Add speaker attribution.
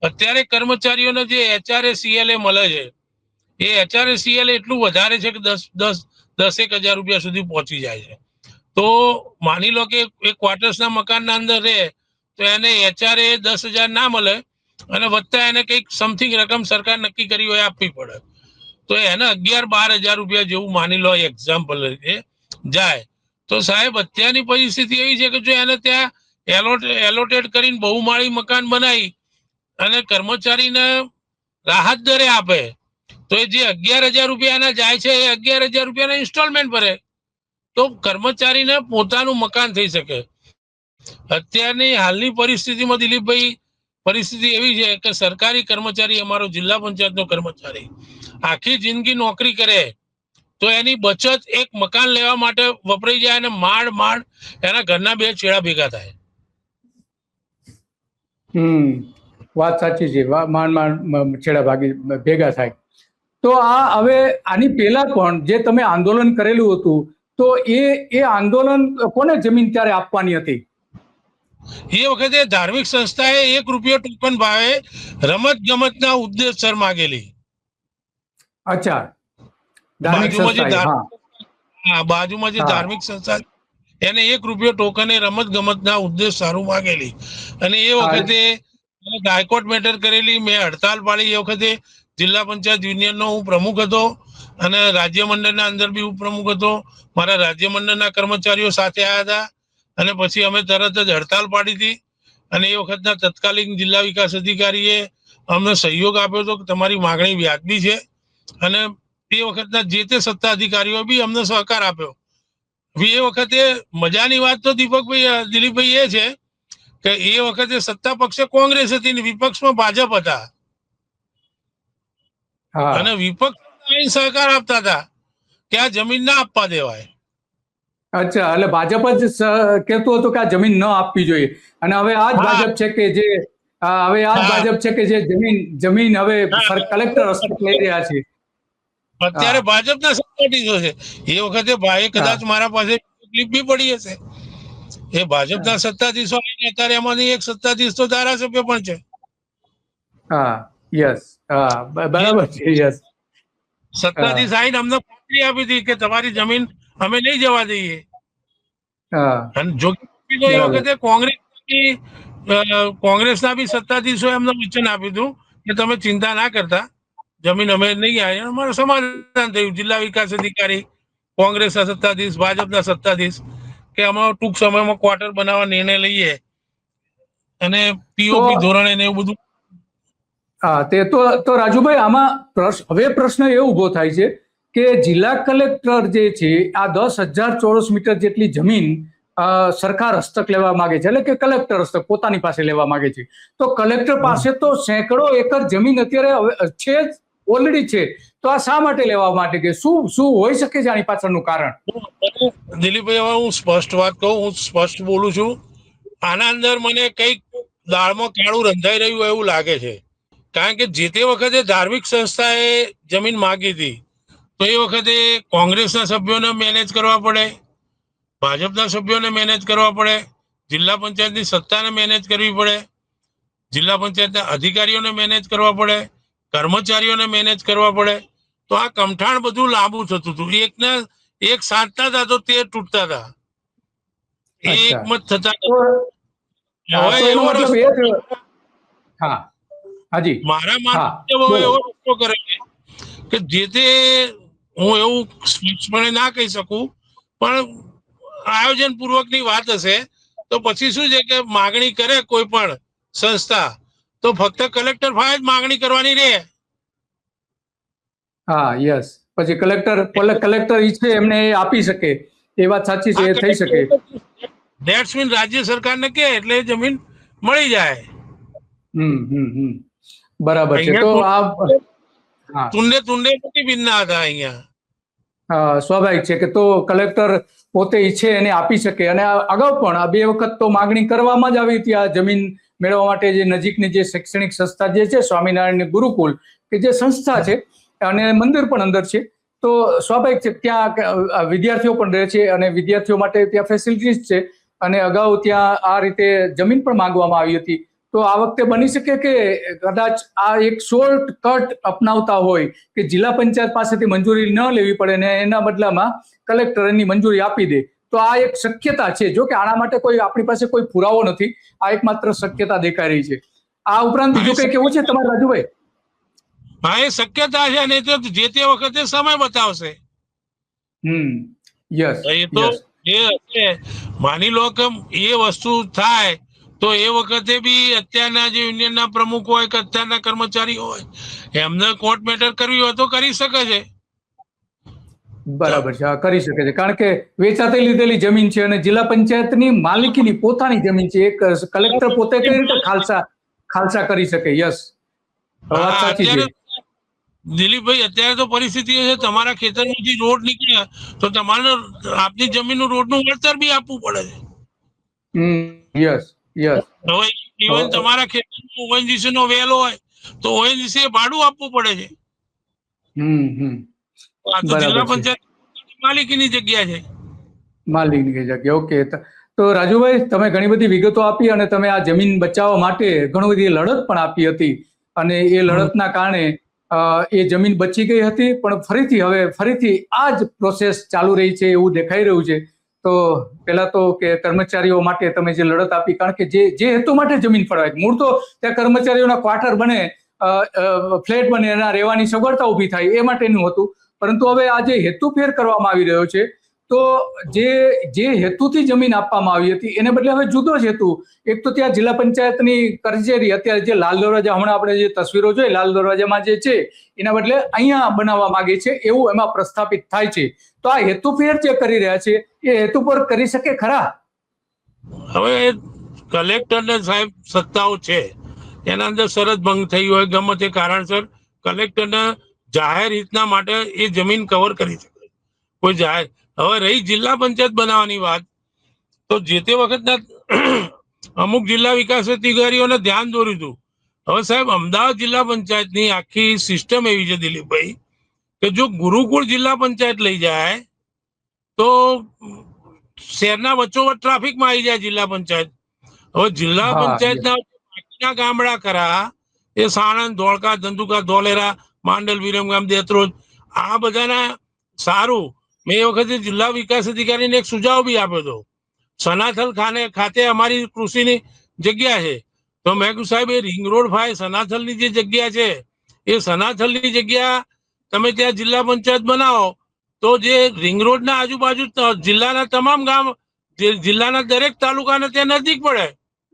Speaker 1: અત્યારે કર્મચારીઓને જે HRA મળે છે એ HRA એટલું વધારે છે કે 10,000 રૂપિયા સુધી પહોંચી જાય છે. તો માની લો કે એક ક્વાર્ટર્સના મકાનના અંદર રહે તો એને HRA 10,000 ના મળે અને વત્તા એને કંઈક સમથિંગ રકમ સરકાર નક્કી કરી હોય આપવી પડે, તો એને 11-12 હજાર રૂપિયા જેવું માની લો એક્ઝામ્પલ જાય. તો સાહેબ અત્યારની પરિસ્થિતિ એવી છે કે જો એને ત્યાં એલોટેડ કરીને બહુમાળી મકાન બનાવી અને કર્મચારીને રાહત દરે આપે તો એ જે 11,000 રૂપિયા એના જાય છે એ 11,000 રૂપિયાના ઇન્સ્ટોલમેન્ટ ભરે તો કર્મચારીને પોતાનું મકાન થઈ શકે. અત્યારની હાલની પરિસ્થિતિમાં દિલીપભાઈ પરિસ્થિતિ એવી છે કે સરકારી કર્મચારી, અમારો જિલ્લા પંચાયતનો કર્મચારી આખી જિંદગી નોકરી કરે તો એની બચત એક મકાન લેવા માટે વપરાઈ જાય અને માંડ એના ઘરના 2 છેડા ભેગા થાય.
Speaker 2: વાત સાચી છે. માંડ છેડા ભાગી ભેગા થાય. તો આ હવે આની પહેલા પણ જે તમે આંદોલન કરેલું હતું તો એ આંદોલન કોને જમીન ત્યારે આપવાની હતી?
Speaker 1: એ વખતે ધાર્મિક સંસ્થાએ 1 રૂપિયો ટોકન ભાવે રમત ગમતના ઉદ્દેશસર માગેલી.
Speaker 2: અચ્છા,
Speaker 1: બાજુમાં જે ધાર્મિક સંસ્થા એને 1 રૂપિયો ટોકન રમત ગમતના ઉદ્દેશ સારું માગેલી અને એ વખતે હાઈકોર્ટ મેટર કરેલી. મેં હડતાલ પાડી. એ વખતે જિલ્લા પંચાયત યુનિયનનો હું પ્રમુખ હતો અને રાજ્ય મંડળના અંદર બી હું પ્રમુખ હતો. મારા રાજ્ય મંડળના કર્મચારીઓ સાથે આવ્યા હતા અને પછી અમે તરત જ હડતાલ પાડી હતી અને એ વખતના તત્કાલીન જિલ્લા વિકાસ અધિકારીએ અમને સહયોગ આપ્યો હતો કે તમારી માગણી વ્યાજબી છે અને એ વખતના જે તે સત્તા અધિકારીઓ બી અમને સહકાર આપ્યો. એ વખતે મજાની વાત તો દિલીપભાઈ એ છે કે એ વખતે સત્તા પક્ષે કોંગ્રેસ હતી ને વિપક્ષમાં ભાજપ હતા અને વિપક્ષ સહકાર આપતા હતા કે આ જમીન ના આપવા દેવાય.
Speaker 2: અચ્છા, એટલે ભાજપ જ કહેતું હતું કે આ જમીન ન આપવી જોઈએ અને હવે આ જ ભાજપ છે કે જે જમીન હવે કલેક્ટર હસ્તક લઈ રહ્યા છે.
Speaker 1: અત્યારે ભાજપના સત્તાધીશો છે. એ વખતે ભાઈ કદાચ મારા પાસે ક્લિપ બી પડી હશે. એ ભાજપના સત્તાધીશો અત્યારે એમાંથી એક સત્તાધીશ તો ધારાસભ્ય પણ છે.
Speaker 2: બરાબર છે.
Speaker 1: સત્તાધીશ આવીને અમને ખાતરી આપી હતી કે તમારી જમીન અમે નહીં જવા દઈએ. અને જો એ વખતે કોંગ્રેસના બી સત્તાધીશોએ અમને વચન આપ્યું હતું કે તમે ચિંતા ના કરતા, જમીન અમે નહીં આવી. અમારું સમાધાન થયું. જિલ્લા વિકાસ અધિકારી, કોંગ્રેસના સત્તાધીશ, ભાજપના સત્તાધીશ કે અમે ટૂંક સમયમાં ક્વાર્ટર બનાવવા નિર્ણય લઈએ અને પીઓપી ધોરણે ને એવું બધું.
Speaker 2: તો રાજુભાઈ, આમાં હવે પ્રશ્ન એ ઉભો થાય છે કે જિલ્લા કલેક્ટર જે છે આ 10,000 ચોરસ મીટર જેટલી જમીન સરકાર હસ્તક લેવા માંગે છે, એટલે કે કલેક્ટર હસ્તક પોતાની પાસે લેવા માંગે છે. તો કલેક્ટર પાસે તો સેંકડો એકર જમીન અત્યારે છે જ, ઓલરેડી છે. તો આ શા માટે લેવા માટે કે શું હોઈ શકે છે આની પાછળનું કારણ?
Speaker 1: દિલીપભાઈ, હવે હું સ્પષ્ટ વાત કહું, હું સ્પષ્ટ બોલું છું. આના અંદર મને કઈક દાળમાં કાળું રંધાઈ રહ્યું એવું લાગે છે. કારણ કે જે તે વખતે ધાર્મિક સંસ્થાએ જમીન માગી હતી તો એ વખતે કોંગ્રેસના સભ્યોને મેનેજ કરવા પડે, ભાજપના સભ્યોને મેનેજ કરવા પડે, જિલ્લા પંચાયતની સત્તાને મેનેજ કરવી પડે, જિલ્લા પંચાયતના અધિકારીઓને મેનેજ કરવા પડે, કર્મચારીઓને મેનેજ કરવા પડે. તો આ કમઠાણ બધું લાંબુ થતું હતું. એક સાધતા હતા તો 13 તૂટતા હતા. એક મત થતા મારા માનવ એવો રસ્તો કરે કે જે તે હું એવું સ્પષ્ટપણે ના કહી શકું પણ આયોજન પૂર્વકની વાત હશે તો પછી શું છે કે માગણી કરે કોઈ પણ સંસ્થા તો ફક્ત કલેક્ટર પાસે જ માગણી કરવાની રહે.
Speaker 2: પછી કલેક્ટર ઈચ્છે એમને આપી શકે. એ વાત સાચી છે, એ થઈ શકે.
Speaker 1: ધેટ્સ મીન રાજ્ય સરકારને કે એટલે જમીન મળી જાય.
Speaker 2: બરાબર છે. તો આ
Speaker 1: તુંડે મોટી ભિન્ના હતા અહીંયા.
Speaker 2: સ્વાભાવિક છે કે તો કલેક્ટર પોતે ઈચ્છે એને આપી શકે. અને અગાઉ પણ આ 2 વખત તો માગણી કરવામાં જ આવી હતી આ જમીન મેળવવા માટે. જે નજીકની જે શૈક્ષણિક સંસ્થા જે છે સ્વામિનારાયણ ગુરુકુલ કે જે સંસ્થા છે અને મંદિર પણ અંદર છે, તો સ્વાભાવિક છે ત્યાં વિદ્યાર્થીઓ પણ રહે છે અને વિદ્યાર્થીઓ માટે ત્યાં ફેસિલિટીઝ છે. અને અગાઉ ત્યાં આ રીતે જમીન પણ માંગવામાં આવી હતી. તો આ વખતે બની શકે કે કદાચ આ એક શોર્ટ કટ અપનાવતા હોય કે જિલ્લા પંચાયત પાસેથી મંજૂરી ન લેવી પડે ને એના બદલામાં કલેક્ટર એની મંજૂરી આપી દે, તો આ એક શક્યતા છે. જો કે આના માટે કોઈ આપણી પાસે કોઈ પુરાવો નથી, આ એક માત્ર શક્યતા દેખાઈ રહી છે. આ ઉપરાંત બીજું કઈ કેવું છે તમારે રાજુભાઈ?
Speaker 1: હા, એ શક્યતા છે અને તો જે તે વખતે સમય બતાવશે.
Speaker 2: યસ,
Speaker 1: એ તો જે માની લો કે એ વસ્તુ થાય તો એ વખતે બી અત્યારના જે યુનિયનના પ્રમુખ હોય કે અત્યારના કર્મચારી હોય એમને કોર્ટ મેટર કરવી હોય તો કરી શકે છે.
Speaker 2: બરાબર છે, હા કરી શકે છે, કારણ કે વેચાતી લીધેલી જમીન છે અને જિલ્લા પંચાયતની માલિકીની પોતાની જમીન છે. એક કલેક્ટર પોતે કઈ રીતે ખાલસા કરી શકે? યસ, વાત સાચી છે.
Speaker 1: દિલીપભાઈ, અત્યારે તો પરિસ્થિતિ છે તમારા ખેતરમાંથી રોડ નીકળ્યા તો તમારે આપની જમીનનું રોડનું વળતર બી આપવું પડે છે.
Speaker 2: Yes, yes.
Speaker 1: હવે ઇવન તમારા ખેતરમાં ઓએનજીસી નો વેલ હોય તો ઓએનજીસી ભાડું આપવું પડે છે. આ તો જિલ્લા પંચાયત માલિકીની જગ્યા છે.
Speaker 2: માલિકીની જગ્યા, ઓકે. તો રાજુભાઈ, તમે ઘણી બધી વિગતો આપી અને તમે આ જમીન બચાવવા માટે ઘણી બધી લડત પણ આપી હતી અને એ લડતના કારણે એ જમીન બચી ગઈ હતી, પણ ફરીથી આ જ પ્રોસેસ ચાલુ રહી છે એવું દેખાઈ રહ્યું છે. તો પેલા તો કે કર્મચારીઓ માટે તમે જે લડત આપી, કારણ કે જે હેતુ માટે જમીન ફળવાય, મૂળ તો ત્યાં કર્મચારીઓના ક્વાર્ટર બને, ફ્લેટ બને, એના રહેવાની સગવડતા ઉભી થાય એ માટેનું હતું. પરંતુ હવે આ જે હેતુ ફેર કરવામાં આવી રહ્યો છે, તો જે હેતુથી જમીન આપવામાં આવી હતી એને બદલે હવે જુદો જ હેતુ. એક તો ત્યાં જિલ્લા પંચાયતની કચેરી, અત્યારે જે લાલ દરવાજા, હમણાં આપણે જે તસવીરો જોઈ લાલ દરવાજામાં જે છે, એના બદલે અહીંયા બનાવવા માંગે છે એવું એમાં પ્રસ્થાપિત થાય છે. તો આ હેતુ ફેર જે કરી રહ્યા છે એ હેતુ પર કરી શકે ખરા?
Speaker 1: હવે કલેક્ટરને સાહેબ સત્તાઓ છે, એના અંદર શરત ભંગ થઈ હોય ગમે તે કારણસર કલેક્ટરને જાહેર હિતના માટે એ જમીન કવર કરી શકે કોઈ જાહેર. હવે રહી જિલ્લા પંચાયત બનાવવાની વાત, તો જે તે વખતના અમુક જિલ્લા વિકાસ અધિકારીઓને ધ્યાન દોર્યું હતું. હવે સાહેબ, અમદાવાદ જિલ્લા પંચાયતની આખી સિસ્ટમ એવી છે દિલીપભાઈ કે જો ગુરુકુળ જિલ્લા પંચાયત લઈ જાય તો શહેરના વચ્ચોવચ્ચ ટ્રાફિકમાં આવી જાય જિલ્લા પંચાયત. હવે જિલ્લા પંચાયતના બાકીના ગામડા ખરા એ સાણંદ, ધોળકા, ધંધુકા, ધોલેરા, માંડલ, વિરમગામ, દેત્રોજ, આ બધાના સારું. મેં એ વખતે જિલ્લા વિકાસ અધિકારીને એક સુઝાવ બી આપ્યો હતો. સનાથલ ખાતે અમારી કૃષિની જગ્યા છે, તો મેં કહ્યું સાહેબ, એ રિંગ રોડ ભાઈ સનાથલની જે જગ્યા છે એ સનાથલની જગ્યા તમે ત્યાં જિલ્લા પંચાયત બનાવો તો જે રિંગ રોડના આજુબાજુ જિલ્લાના તમામ ગામ, જિલ્લાના દરેક તાલુકાને ત્યાં નજીક પડે.